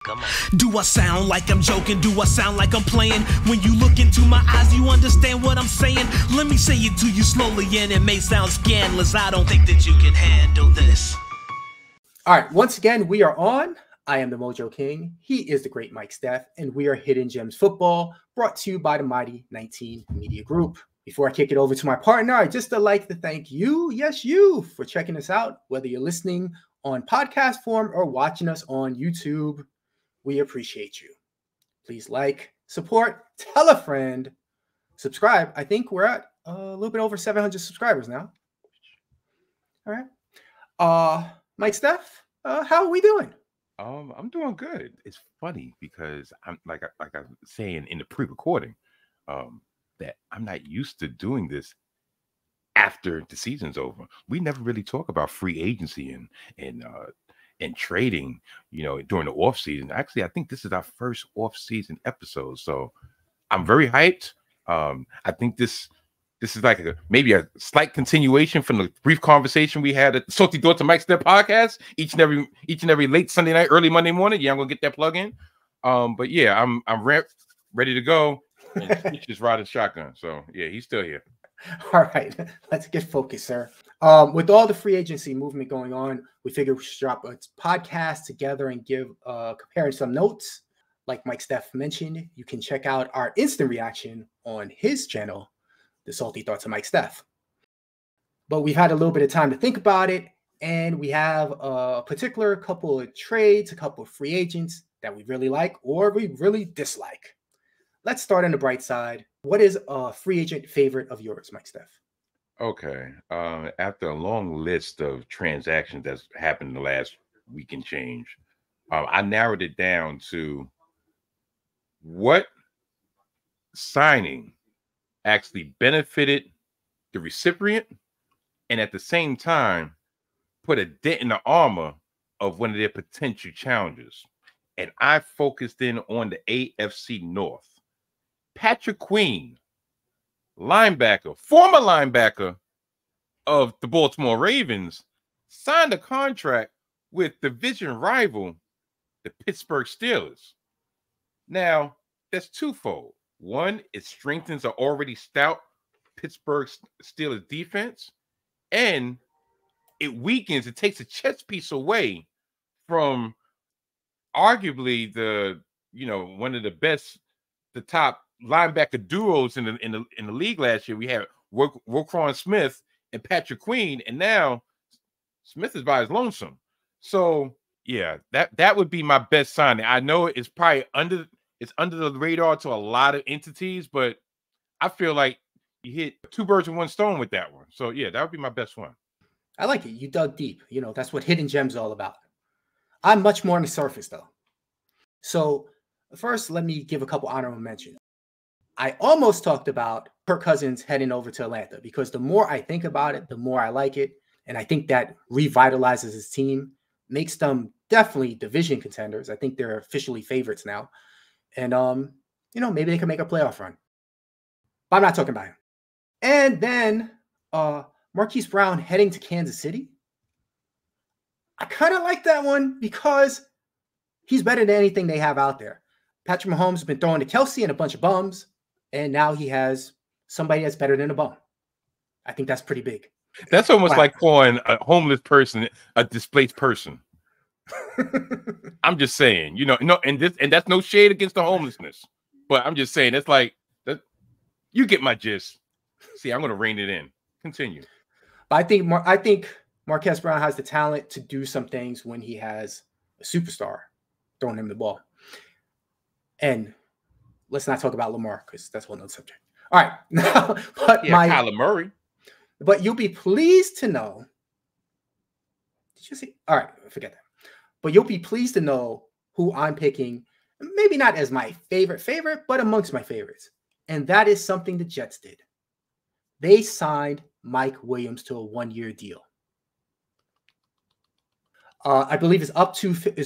Come on. Do I sound like I'm joking? Do I sound like I'm playing? When you look into my eyes, you understand what I'm saying? Let me say it to you slowly, and it may sound scandalous. I don't think that you can handle this. All right, once again, we are on. I am the Mojo King. He is the great Mike Steph, and we are Hidden Gems Football, brought to you by the Mighty 19 Media Group. Before I kick it over to my partner, I'd just like to thank you, yes, you, for checking us out, whether you're listening on podcast form or watching us on YouTube. We appreciate you. Please like, support, tell a friend, subscribe. I think we're at a little bit over 700 subscribers now. All right. Mike Steph, how are we doing? I'm doing good. It's funny because I'm like I was saying in the pre-recording, that I'm not used to doing this after the season's over. We never really talk about free agency and trading, during the off season. Actually, I think this is our first off season episode, so I'm very hyped. I think this is like maybe a slight continuation from the brief conversation we had at the Salty Thoughts of Mike Steph podcast each and every late Sunday night, early Monday morning. Yeah, I'm gonna get that plug in. But yeah, I'm ready to go. And Stitch is riding shotgun, so yeah, he's still here. All right, let's get focused, sir. With all the free agency movement going on, we figured we should drop a podcast together and give comparing some notes. Like Mike Steph mentioned, you can check out our instant reaction on his channel, The Salty Thoughts of Mike Steph. But we've had a little bit of time to think about it, and we have a particular couple of trades, a couple of free agents that we really like or we really dislike. Let's start on the bright side. What is a free agent favorite of yours, Mike Steph? Okay. After a long list of transactions that's happened in the last week and change, I narrowed it down to what signing actually benefited the recipient and at the same time put a dent in the armor of one of their potential challenges. And I focused in on the AFC North. Patrick Queen, former linebacker of the Baltimore Ravens, signed a contract with division rival, the Pittsburgh Steelers. Now, that's twofold. One, it strengthens an already stout Pittsburgh Steelers defense, and it takes a chess piece away from arguably one of the top linebacker duos in the league last year. We had Roquan Smith and Patrick Queen, and now Smith is by his lonesome. So yeah, that would be my best signing. I know it's probably under the radar to a lot of entities, but I feel like you hit two birds with one stone with that one. So yeah, that would be my best one. I like it. You dug deep. That's what Hidden Gems all about. I'm much more on the surface though. So first, let me give a couple honorable mentions. I almost talked about Kirk Cousins heading over to Atlanta because the more I think about it, the more I like it. And I think that revitalizes his team, makes them definitely division contenders. I think they're officially favorites now. And, maybe they can make a playoff run. But I'm not talking about him. And then Marquise Brown heading to Kansas City. I kind of like that one because he's better than anything they have out there. Patrick Mahomes has been throwing to Kelsey and a bunch of bums. And now he has somebody that's better than a bum. I think that's pretty big. That's almost like calling a homeless person a displaced person. I'm just saying, and that's no shade against the homelessness, but I'm just saying it's like that. You get my gist. See, I'm going to rein it in. Continue. But I think Marquise Brown has the talent to do some things when he has a superstar throwing him the ball. And let's not talk about Lamar because that's a whole nother subject. All right. Kyler Murray. But you'll be pleased to know. Did you see? All right, forget that. But you'll be pleased to know who I'm picking, maybe not as my favorite, but amongst my favorites. And that is something the Jets did. They signed Mike Williams to a one-year deal. I believe it's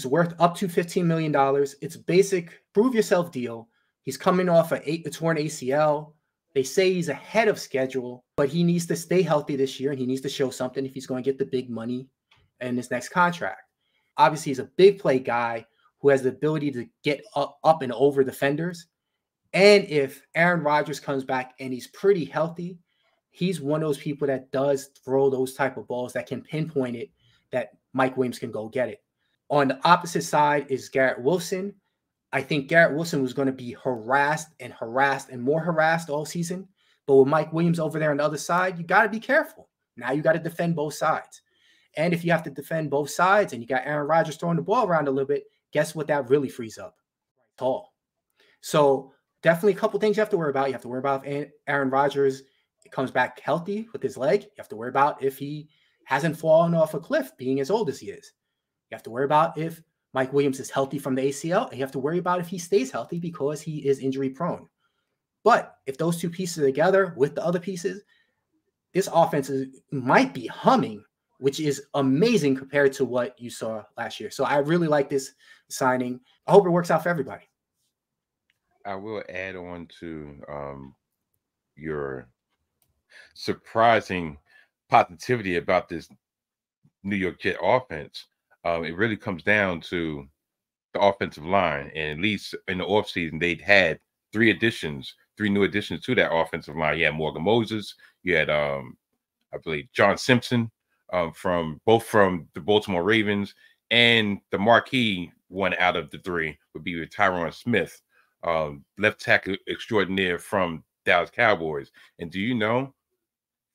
worth up to $15 million. It's a basic prove yourself deal. He's coming off a torn ACL. They say he's ahead of schedule, but he needs to stay healthy this year, and he needs to show something if he's going to get the big money in his next contract. Obviously, he's a big play guy who has the ability to get up and over defenders. And if Aaron Rodgers comes back and he's pretty healthy, he's one of those people that does throw those type of balls that can pinpoint it, that Mike Williams can go get it. On the opposite side is Garrett Wilson. I think Garrett Wilson was going to be harassed and more harassed all season. But with Mike Williams over there on the other side, you got to be careful. Now you got to defend both sides. And if you have to defend both sides and you got Aaron Rodgers throwing the ball around a little bit, guess what that really frees up? Tall. So definitely a couple things you have to worry about. You have to worry about if Aaron Rodgers comes back healthy with his leg. You have to worry about if he hasn't fallen off a cliff being as old as he is. You have to worry about if Mike Williams is healthy from the ACL, and you have to worry about if he stays healthy because he is injury prone. But if those two pieces are together with the other pieces, this offense might be humming, which is amazing compared to what you saw last year. So I really like this signing. I hope it works out for everybody. I will add on to your surprising positivity about this New York Jet offense. It really comes down to the offensive line. And at least in the offseason, they'd had three new additions to that offensive line. You had Morgan Moses, you had I believe John Simpson from the Baltimore Ravens, and the marquee one out of the three would be with Tyron Smith, left tackle extraordinaire from Dallas Cowboys. And do you know,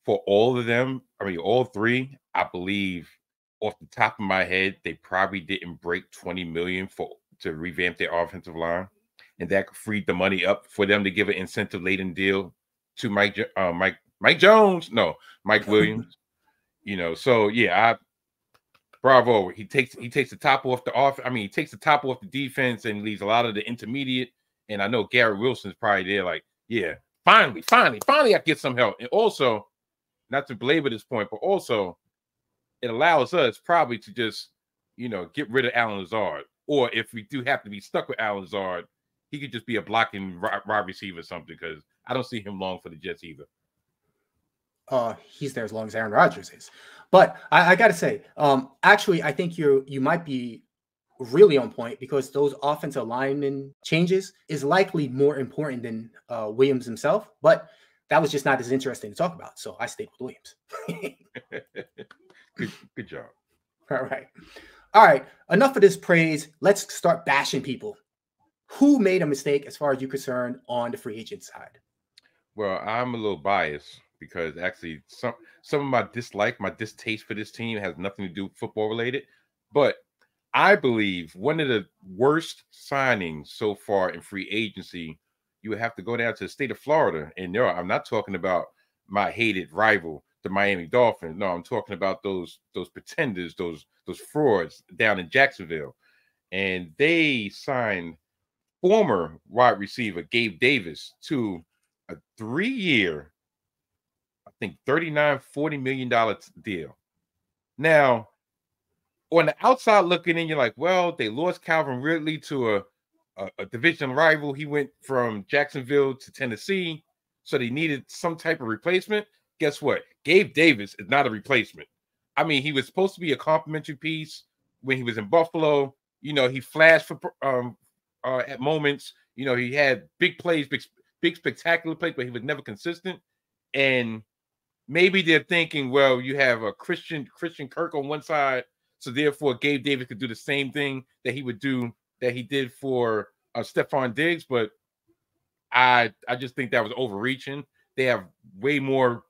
for all of them, I mean, all three, I believe off the top of my head, they probably didn't break $20 million to revamp their offensive line. And that freed the money up for them to give an incentive-laden deal to Mike Williams. So yeah, bravo. He takes the top off he takes the top off the defense and leaves a lot of the intermediate. And I know Garrett Wilson's probably there, like, yeah, finally, I get some help. And also, not to belabor this point, but also it allows us probably to just, get rid of Allen Lazard. Or if we do have to be stuck with Allen Lazard, he could just be a blocking wide receiver or something, because I don't see him long for the Jets either. He's there as long as Aaron Rodgers is. But I got to say, actually, I think you might be really on point, because those offensive lineman changes is likely more important than Williams himself. But that was just not as interesting to talk about. So I stayed with Williams. Good job. All right. Enough of this praise. Let's start bashing people. Who made a mistake as far as you're concerned on the free agent side? Well, I'm a little biased because actually some of my distaste for this team has nothing to do with football related. But I believe one of the worst signings so far in free agency, you would have to go down to the state of Florida. And I'm not talking about my hated rival, the Miami Dolphins. No, I'm talking about those pretenders, those frauds down in Jacksonville. And they signed former wide receiver Gabe Davis to a 3-year, I think $39-40 million deal. Now, on the outside looking in, you're like, well, they lost Calvin Ridley to a division rival. He went from Jacksonville to Tennessee, so they needed some type of replacement. Guess what? Gabe Davis is not a replacement. I mean, he was supposed to be a complimentary piece when he was in Buffalo. He flashed for at moments. He had big plays, big spectacular plays, but he was never consistent. And maybe they're thinking, well, you have a Christian Kirk on one side, so therefore Gabe Davis could do the same thing that he did for Stephon Diggs. But I just think that was overreaching. They have way more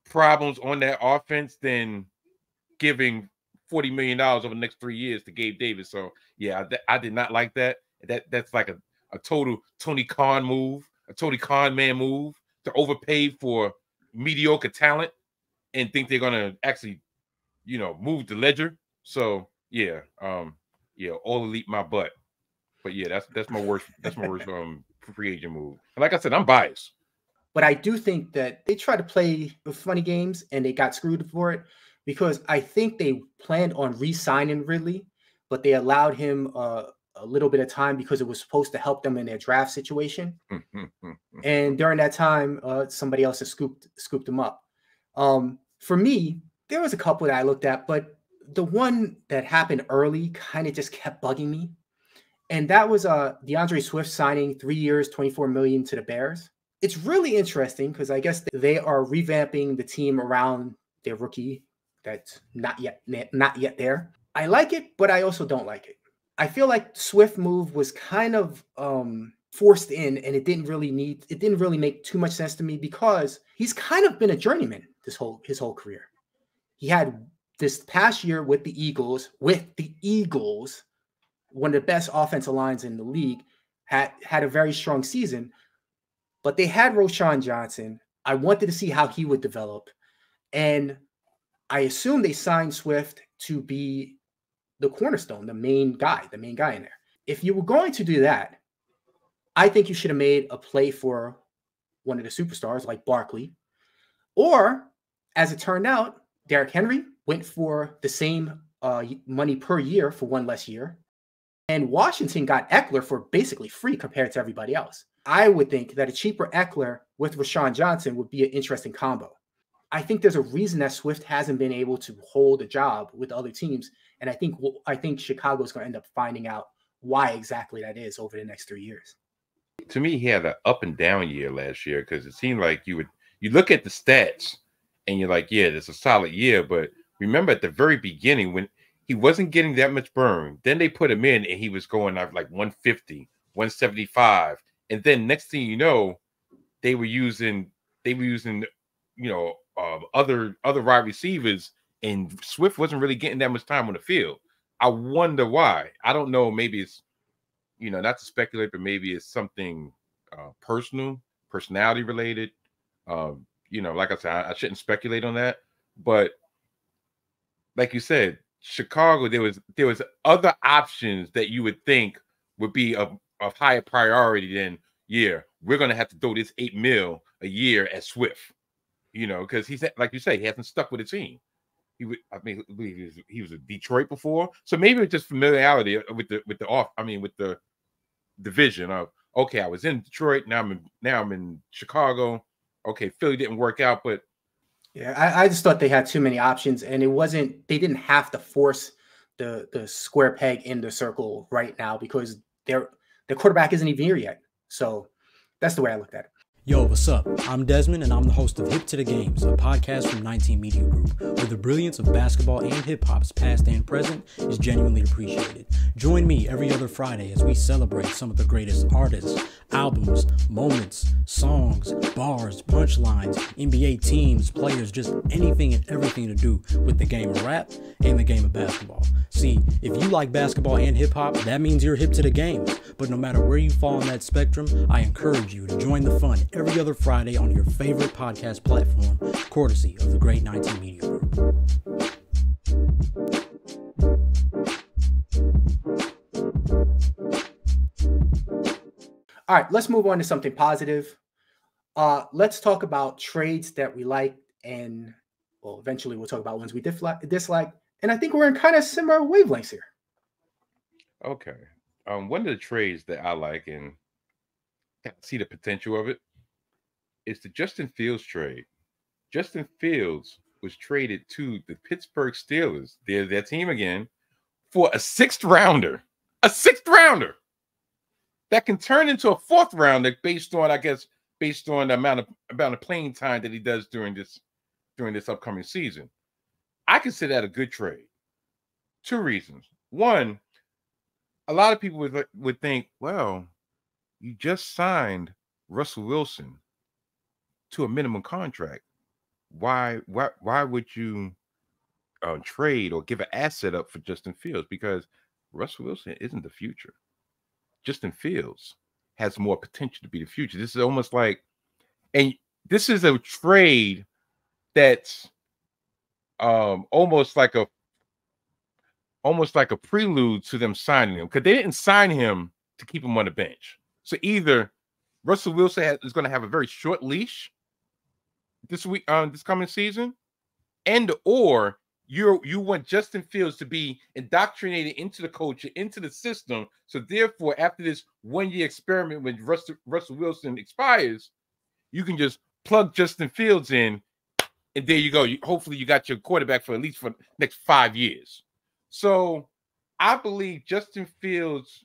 problems on that offense than giving $40 million over the next 3 years to Gabe Davis. So yeah, I did not like that. That's like a total Tony Khan move, a Tony Khan man move, to overpay for mediocre talent and think they're gonna actually, move the ledger. So yeah, all elite my butt. But yeah, that's my worst free agent move. And like I said, I'm biased. But I do think that they tried to play funny games and they got screwed for it, because I think they planned on re-signing Ridley, but they allowed him a little bit of time because it was supposed to help them in their draft situation. And during that time, somebody else has scooped him up. For me, there was a couple that I looked at, but the one that happened early kind of just kept bugging me. And that was DeAndre Swift signing 3 years, $24 million to the Bears. It's really interesting because I guess they are revamping the team around their rookie that's not yet there. I like it, but I also don't like it. I feel like Swift move was kind of forced in, and it didn't really make too much sense to me because he's kind of been a journeyman his whole career. He had this past year with the Eagles, one of the best offensive lines in the league, had a very strong season, but they had Roschon Johnson. I wanted to see how he would develop, and I assume they signed Swift to be the cornerstone, the main guy in there. If you were going to do that, I think you should have made a play for one of the superstars like Barkley, or as it turned out, Derrick Henry went for the same money per year for one less year. And Washington got Eckler for basically free compared to everybody else. I would think that a cheaper Eckler with Roschon Johnson would be an interesting combo. I think there's a reason that Swift hasn't been able to hold a job with other teams. And I think Chicago's going to end up finding out why exactly that is over the next 3 years. To me, he had an up and down year last year because it seemed like you look at the stats and you're like, yeah, it's a solid year. But remember at the very beginning when he wasn't getting that much burn, then they put him in and he was going up like 150, 175. And then next thing you know, they were using other wide receivers, and Swift wasn't really getting that much time on the field. I wonder why. I don't know. Maybe it's, not to speculate, but maybe it's something personality related. Like I said, I shouldn't speculate on that. But like you said, Chicago, there was other options that you would think would be of higher priority than, we're going to have to throw this $8 million a year at Swift, because he's, like you say, he hasn't stuck with a team. He was a Detroit before, so maybe it's just familiarity with the division of, okay, I was in Detroit, now I'm in Chicago. Okay, Philly didn't work out, but yeah, I just thought they had too many options, and they didn't have to force the square peg in the circle right now because their quarterback isn't even here yet. So that's the way I looked at it. Yo, what's up? I'm Desmond, and I'm the host of Hip to the Games, a podcast from 19 Media Group, where the brilliance of basketball and hip-hop's past and present is genuinely appreciated. Join me every other Friday as we celebrate some of the greatest artists, albums, moments, songs, bars, punchlines, NBA teams, players, just anything and everything to do with the game of rap and the game of basketball. See, if you like basketball and hip-hop, that means you're hip to the games. But no matter where you fall on that spectrum, I encourage you to join the fun every other Friday on your favorite podcast platform, courtesy of the great 19 Media Group. All right, let's move on to something positive. Let's talk about trades that we like, and eventually we'll talk about ones we dislike. And I think we're in kind of similar wavelengths here. Okay. One of the trades that I like and see the potential of it is the Justin Fields trade. Justin Fields was traded to the Pittsburgh Steelers, their team again, for a sixth rounder. A sixth rounder that can turn into a fourth rounder based on the amount of playing time that he does during this upcoming season. I consider that a good trade. Two reasons. One, a lot of people would think, well, you just signed Russell Wilson to a minimum contract. Why would you trade or give an asset up for Justin Fields? Because Russell Wilson isn't the future. Justin Fields has more potential to be the future. This is almost like, and this is a trade that's almost like a prelude to them signing him, because they didn't sign him to keep him on the bench. So either Russell Wilson is going to have a very short leash this coming season, or you want Justin Fields to be indoctrinated into the culture, into the system. So therefore, after this 1-year experiment when Russell Wilson expires, you can just plug Justin Fields in, and there you go. Hopefully you got your quarterback for at least for the next 5 years. So I believe Justin Fields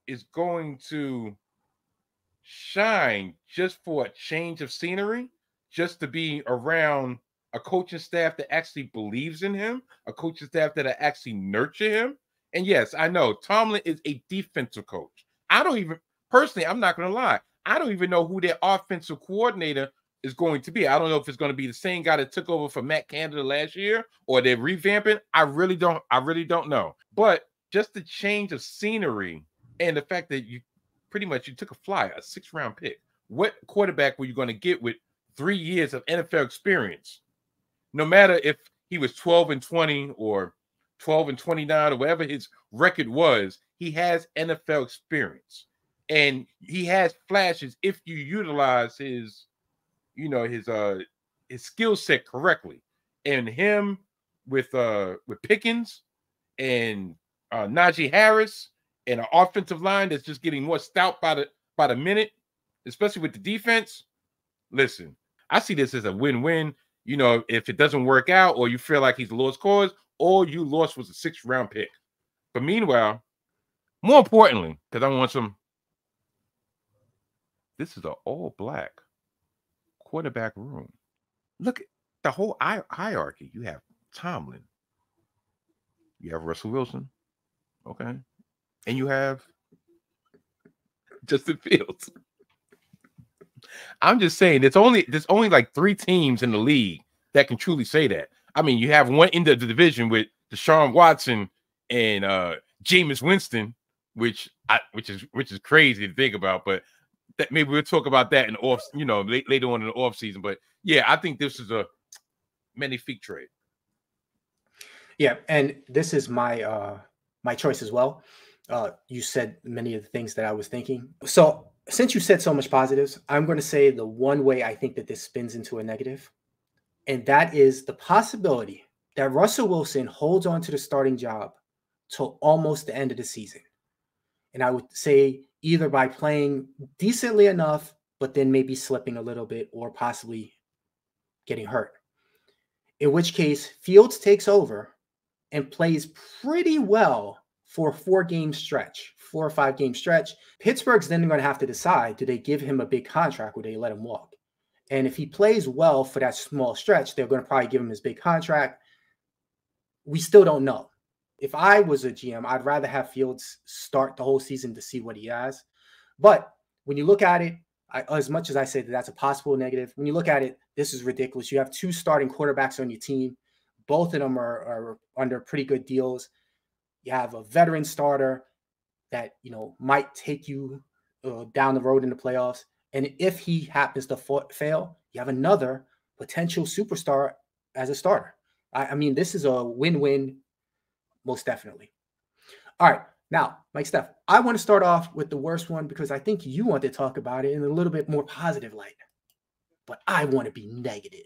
is going to shine just for a change of scenery, just to be around a coaching staff that actually believes in him, a coaching staff that actually nurture him. And yes, I know Tomlin is a defensive coach. I don't even, personally, I'm not going to lie, I don't even know who their offensive coordinator is going to be. I don't know if it's going to be the same guy that took over for Matt Canada last year, or they're revamping. I really don't know. But just the change of scenery and the fact that you pretty much you took a flyer, a 6th-round pick. What quarterback were you going to get with 3 years of NFL experience? No matter if he was 12-20 or 12-29 or whatever his record was, he has NFL experience. And he has flashes if you utilize his skill set correctly. And him with Pickens and Najee Harris and an offensive line that's just getting more stout by the minute, especially with the defense. Listen, I see this as a win-win. You know, if it doesn't work out, or you feel like he's a lost cause, all you lost was a 6th-round pick. But meanwhile, more importantly, because I want some, this is an all-black quarterback room. Look at the whole hierarchy. You have Tomlin. You have Russell Wilson. Okay. And you have Justin Fields. I'm just saying there's only like 3 teams in the league that can truly say that. I mean, you have one in the division with Deshaun Watson and Jameis Winston, which is crazy to think about, but that maybe we'll talk about that in later on in the off season. But yeah, I think this is a magnifique trade. Yeah, and this is my my choice as well. You said many of the things that I was thinking. So since you said so much positives, I'm going to say the one way I think that this spins into a negative, and that is the possibility that Russell Wilson holds on to the starting job till almost the end of the season. And I would say either by playing decently enough, but then maybe slipping a little bit or possibly getting hurt. In which case, Fields takes over and plays pretty well for a 4 or 5 game stretch. Pittsburgh's then going to have to decide, do they give him a big contract or do they let him walk? And if he plays well for that small stretch, they're going to probably give him his big contract. We still don't know. If I was a GM, I'd rather have Fields start the whole season to see what he has. But when you look at it, as much as I say that that's a possible negative, when you look at it, this is ridiculous. You have 2 starting quarterbacks on your team. Both of them are under pretty good deals. You have a veteran starter that, might take you down the road in the playoffs. And if he happens to fail, you have another potential superstar as a starter. I mean, this is a win-win, most definitely. All right. Now, Mike Steph, I want to start off with the worst one because I think you want to talk about it in a little bit more positive light. But I want to be negative.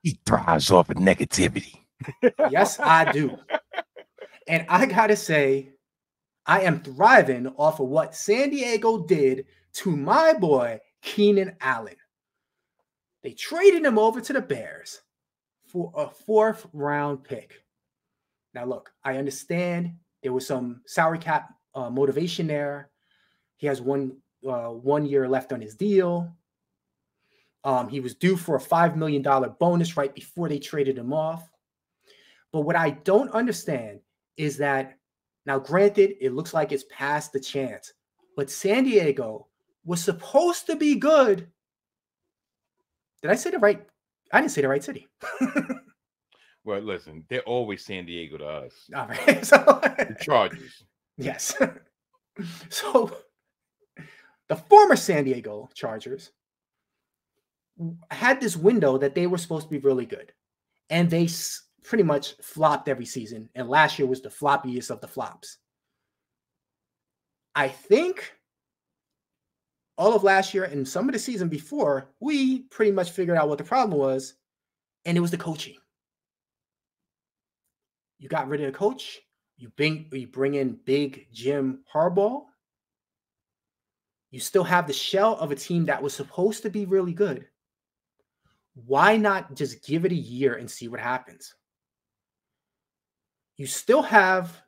He thrives off of negativity. Yes, I do. And I got to say, I am thriving off of what San Diego did to my boy, Keenan Allen. They traded him over to the Bears for a 4th-round pick. Now, look, I understand there was some salary cap motivation there. He has one year left on his deal. He was due for a $5 million bonus right before they traded him off. But what I don't understand is that, now granted, it looks like it's past the chance, but San Diego was supposed to be good. Did I say the right? I didn't say the right city. Well, listen, they're always San Diego to us. All right. So, the Chargers. Yes. So the former San Diego Chargers had this window that they were supposed to be really good. And they pretty much flopped every season. And last year was the floppiest of the flops. I think all of last year and some of the season before, we pretty much figured out what the problem was. And it was the coaching. You got rid of the coach. You bring in big Jim Harbaugh. You still have the shell of a team that was supposed to be really good. Why not just give it a year and see what happens? You still have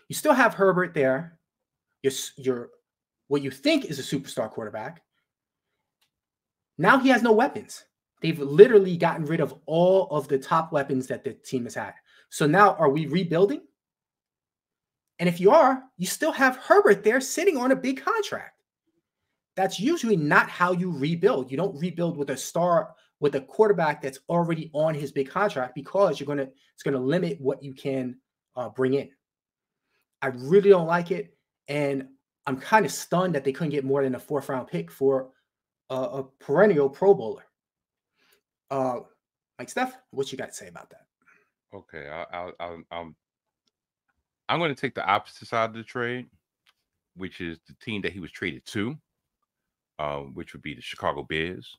You still have Herbert there. You're what you think is a superstar quarterback. Now he has no weapons. They've literally gotten rid of all of the top weapons that the team has had. So now are we rebuilding? And if you are, you still have Herbert there sitting on a big contract. That's usually not how you rebuild. You don't rebuild with a quarterback that's already on his big contract, because it's going to limit what you can bring in. I really don't like it. And I'm kind of stunned that they couldn't get more than a 4th round pick for a perennial Pro Bowler. Mike Steph, what you got to say about that? Okay, I'm going to take the opposite side of the trade, which is the team that he was traded to, which would be the Chicago Bears.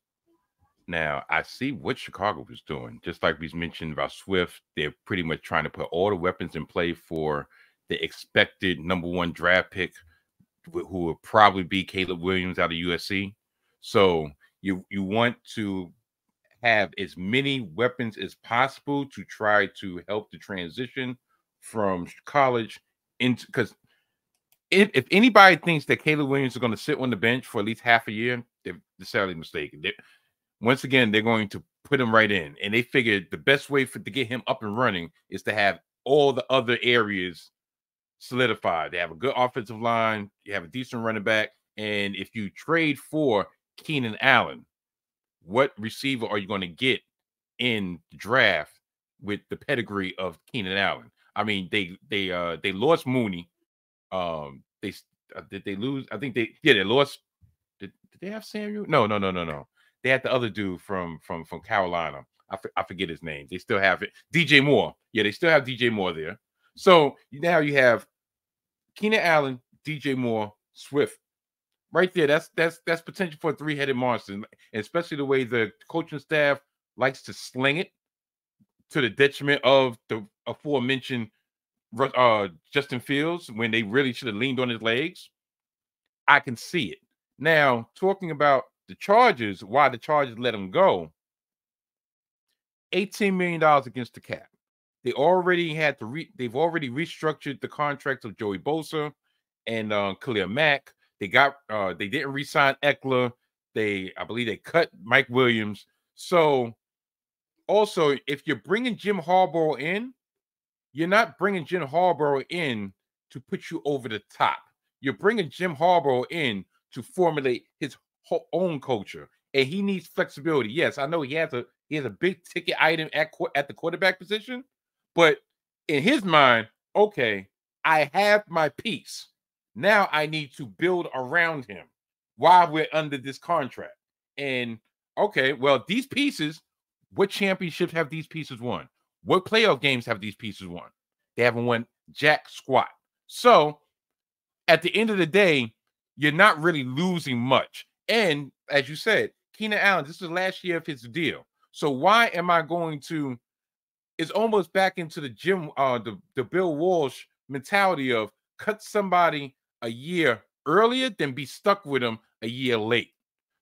Now, I see what Chicago was doing. Just like we mentioned about Swift, they're pretty much trying to put all the weapons in play for the expected #1 draft pick, who will probably be Caleb Williams out of USC. So you want to have as many weapons as possible to try to help the transition from college into, because if anybody thinks that Caleb Williams is going to sit on the bench for at least half a year, they're sadly mistaken. Once again, they're going to put him right in, and they figured the best way to get him up and running is to have all the other areas solidified. They have a good offensive line, you have a decent running back, and if you trade for Keenan Allen, what receiver are you going to get in the draft with the pedigree of Keenan Allen? I mean, they lost Mooney. Did they lose? I think they lost. Did they have Samuel? No. They had the other dude from Carolina. I forget his name. They still have it. DJ Moore. Yeah, they still have DJ Moore there. So now you have Keenan Allen, DJ Moore, Swift. Right there. That's potential for a 3-headed monster, and especially the way the coaching staff likes to sling it to the detriment of the aforementioned Justin Fields, when they really should have leaned on his legs. I can see it. Now, talking about the Chargers, why the Chargers let him go, $18 million against the cap. They've already restructured the contracts of Joey Bosa and Khalil Mack. They didn't re-sign Eckler. I believe they cut Mike Williams. So also, if you're bringing Jim Harbaugh in, you're not bringing Jim Harbaugh in to put you over the top. You're bringing Jim Harbaugh in to formulate his own culture, and he needs flexibility. Yes, I know he has a big ticket item at the quarterback position, but in his mind, okay, I have my piece. Now I need to build around him while we're under this contract. And okay, well, these pieces, what championships have these pieces won? What playoff games have these pieces won? They haven't won jack squat. So at the end of the day, you're not really losing much. And as you said, Keenan Allen, this is the last year of his deal. So why am I going to? It's almost back into the Bill Walsh mentality of cut somebody a year earlier than be stuck with them a year late.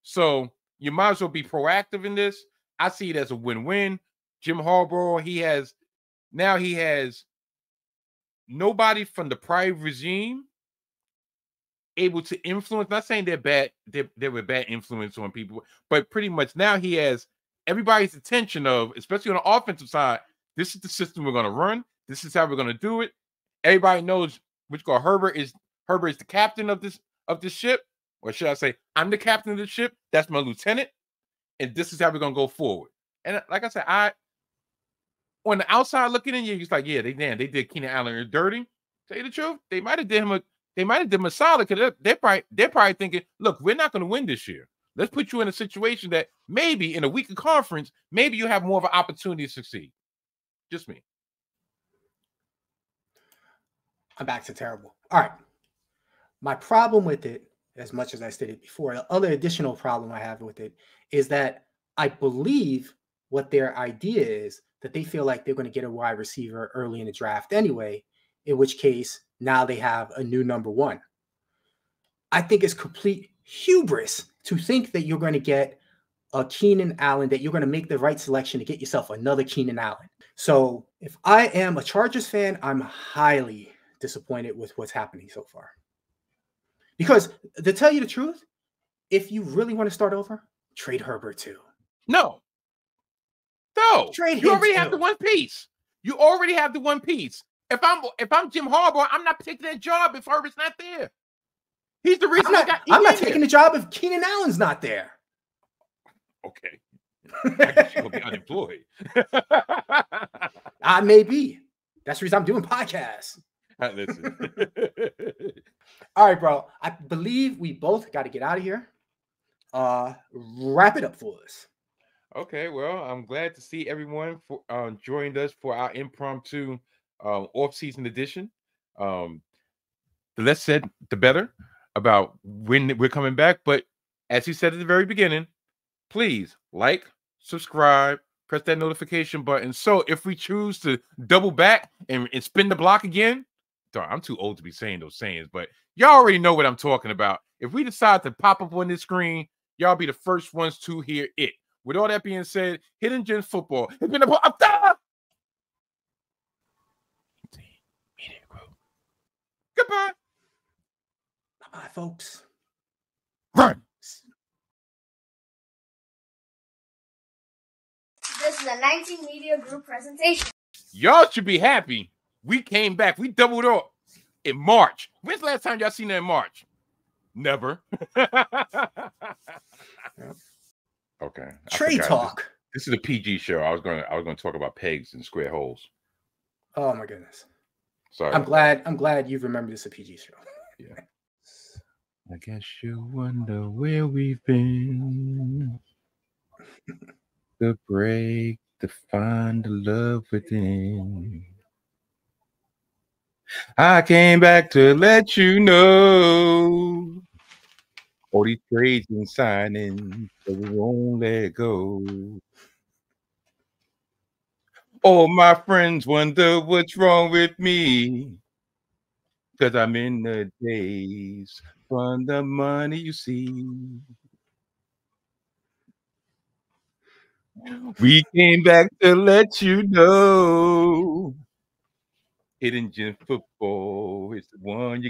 So you might as well be proactive in this. I see it as a win-win. Jim Harbaugh, he has nobody from the prior regime able to influence. Not saying they're bad, they were bad influence on people, but pretty much now he has everybody's attention of, especially on the offensive side, this is the system we're going to run. This is how we're going to do it. Everybody knows Herbert is the captain of this ship, or should I say, I'm the captain of the ship. That's my lieutenant, and this is how we're going to go forward. And like I said, on the outside looking in, you're just like, yeah, they did Keenan Allen dirty. Tell you the truth, they might have did him a solid, because they're probably thinking, look, we're not going to win this year. Let's put you in a situation that maybe in a weaker conference, maybe you have more of an opportunity to succeed. Just me. I'm back to terrible. All right. My problem with it, as much as I stated before, the other additional problem I have with it is that I believe what their idea is, that they feel like they're going to get a wide receiver early in the draft anyway, in which case now they have a new #1. I think it's complete hubris to think that you're going to get a Keenan Allen, that you're going to make the right selection to get yourself another Keenan Allen. So if I am a Chargers fan, I'm highly disappointed with what's happening so far. Because to tell you the truth, if you really want to start over, trade Herbert too. No. Trade You him already too. have the one piece. You already have the one piece. If I'm Jim Harbaugh, I'm not taking that job if Herbert's not there. He's the reason I'm not taking the job if Keenan Allen's not there. Okay. I guess you'll be unemployed. I may be. That's the reason I'm doing podcasts. Listen. All right, bro. I believe we both got to get out of here. Wrap it up for us. Okay, well, I'm glad to see everyone for joined us for our impromptu off-season edition. The less said, the better about when we're coming back. But as he said at the very beginning, please like, subscribe, press that notification button. So if we choose to double back and spin the block again, darn, I'm too old to be saying those sayings, but y'all already know what I'm talking about. If we decide to pop up on this screen, y'all be the first ones to hear it. With all that being said, Hidden Gems Football has been a goodbye. Bye, folks. Run. This is a 19 Media Group presentation. Y'all should be happy. We came back. We doubled up in March. When's the last time y'all seen that in March? Never. Okay. Trade talk. This is a PG show. I was going to talk about pegs and square holes. Oh my goodness. Sorry. I'm glad you've remembered this a PG show. Yeah. I guess you wonder where we've been. The break to find the love within. I came back to let you know. All these trades and signings, so we won't let go. All my friends wonder what's wrong with me. Because I'm in the days from the money you see. We came back to let you know. Hidden Gem Football is the one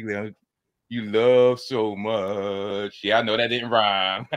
you love so much. Yeah, I know that didn't rhyme.